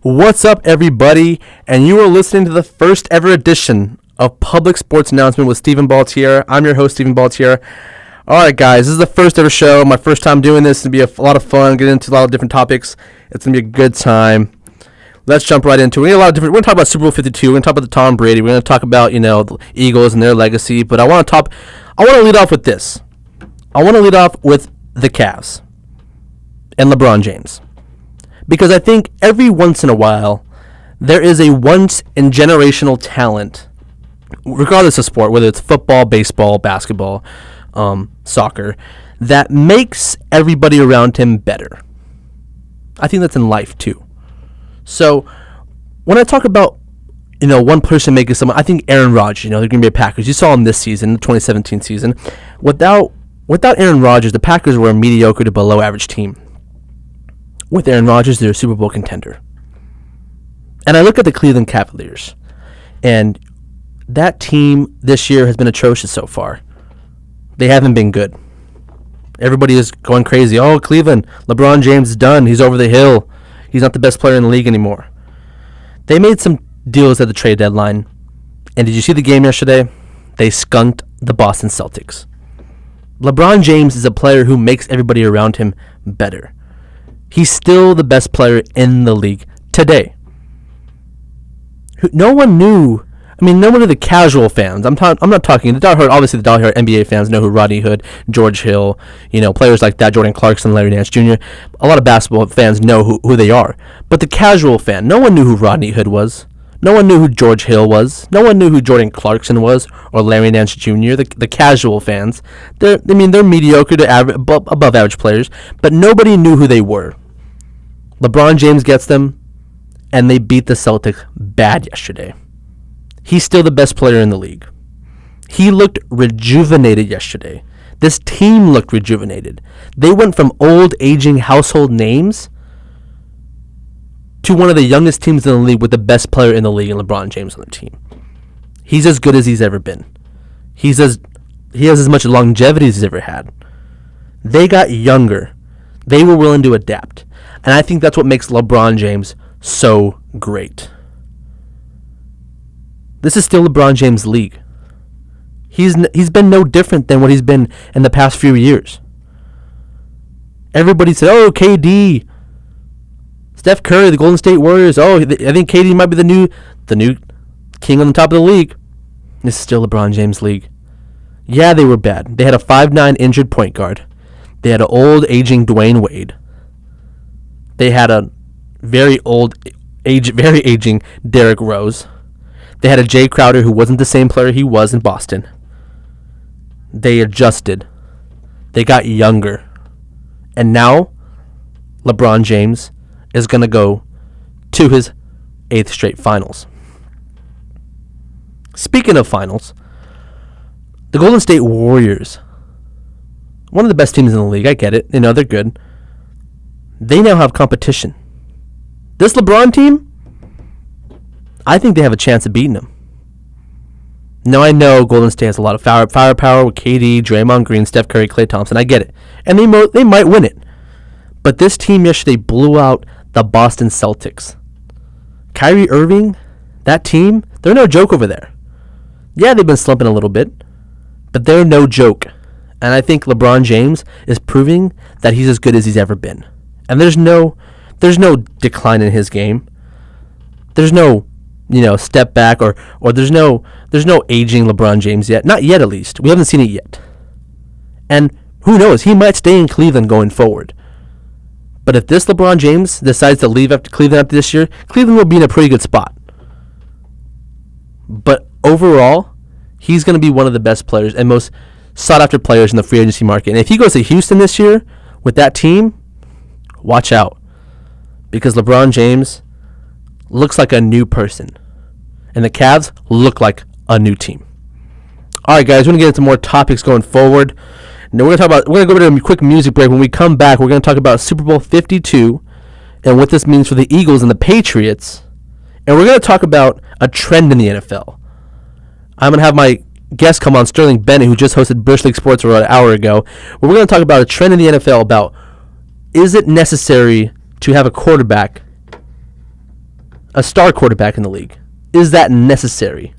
What's up, everybody? And you are listening to the first ever edition of Public Sports Announcement with Stephen Baltier. I'm your host, Stephen Baltier. All right, guys, this is the first ever show. My first time doing this. It's going to be a lot of fun, get into a lot of different topics. It's going to be a good time. Let's jump right into it. We're going to talk about Super Bowl 52. We're going to talk about the Tom Brady. We're going to talk about, the Eagles and their legacy. But I want to lead off with this. I want to lead off with the Cavs and LeBron James. Because I think every once in a while, there is a once-in-generational talent, regardless of sport, whether it's football, baseball, basketball, soccer, that makes everybody around him better. I think that's in life, too. So, when I talk about, one person making someone, I think Aaron Rodgers, they're Green Bay Packers. You saw him this season, the 2017 season. Without Aaron Rodgers, the Packers were a mediocre to below average team. With Aaron Rodgers, they're a Super Bowl contender. And I look at the Cleveland Cavaliers, and that team this year has been atrocious so far. They haven't been good. Everybody is going crazy. Oh, Cleveland, LeBron James is done. He's over the hill. He's not the best player in the league anymore. They made some deals at the trade deadline. And did you see the game yesterday? They skunked the Boston Celtics. LeBron James is a player who makes everybody around him better. He's still the best player in the league today. No one knew. No one of the casual fans. I'm not talking the diehard. Obviously, the diehard NBA fans know who Rodney Hood, George Hill, players like that, Jordan Clarkson, Larry Nance Jr. A lot of basketball fans know who they are. But the casual fan, no one knew who Rodney Hood was. No one knew who George Hill was. No one knew who Jordan Clarkson was or Larry Nance Jr. The casual fans, they're mediocre to above average players, but nobody knew who they were. LeBron James gets them, and they beat the Celtics bad yesterday. He's still the best player in the league. He looked rejuvenated yesterday. This team looked rejuvenated. They went from old, aging household names to one of the youngest teams in the league with the best player in the league and LeBron James on the team. He's as good as he's ever been. He has as much longevity as he's ever had. They got younger. They were willing to adapt. And I think that's what makes LeBron James so great. This is still LeBron James' league. He's been no different than what he's been in the past few years. Everybody said, "Oh, KD, Steph Curry, the Golden State Warriors. Oh, I think KD might be the new king on the top of the league." This is still LeBron James' league. Yeah, they were bad. They had a 5'9" injured point guard. They had an old, aging Dwayne Wade. They had a very aging Derrick Rose. They had a Jay Crowder who wasn't the same player he was in Boston. They adjusted. They got younger. And now, LeBron James is going to go to his 8th straight finals. Speaking of finals, the Golden State Warriors, one of the best teams in the league, I get it. They're good. They now have competition. This LeBron team, I think they have a chance of beating them. Now, I know Golden State has a lot of firepower with KD, Draymond Green, Steph Curry, Klay Thompson. I get it. And they might win it. But this team yesterday blew out the Boston Celtics. Kyrie Irving, that team, they're no joke over there. Yeah, they've been slumping a little bit, but they're no joke. And I think LeBron James is proving that he's as good as he's ever been. And there's no decline in his game. There's no, step back or there's no aging LeBron James yet. Not yet, at least. We haven't seen it yet. And who knows? He might stay in Cleveland going forward. But if this LeBron James decides to leave after Cleveland after this year, Cleveland will be in a pretty good spot. But overall, he's going to be one of the best players and most sought-after players in the free agency market. And if he goes to Houston this year with that team, watch out. Because LeBron James looks like a new person. And the Cavs look like a new team. All right, guys, we're going to get into more topics going forward. Now we're going to go over to a quick music break. When we come back, we're going to talk about Super Bowl 52 and what this means for the Eagles and the Patriots. And we're going to talk about a trend in the NFL. I'm going to have my guest come on, Sterling Bennett, who just hosted Bush League Sports about an hour ago. Where we're going to talk about a trend in the NFL about, is it necessary to have a quarterback a star quarterback in the league. Is that necessary?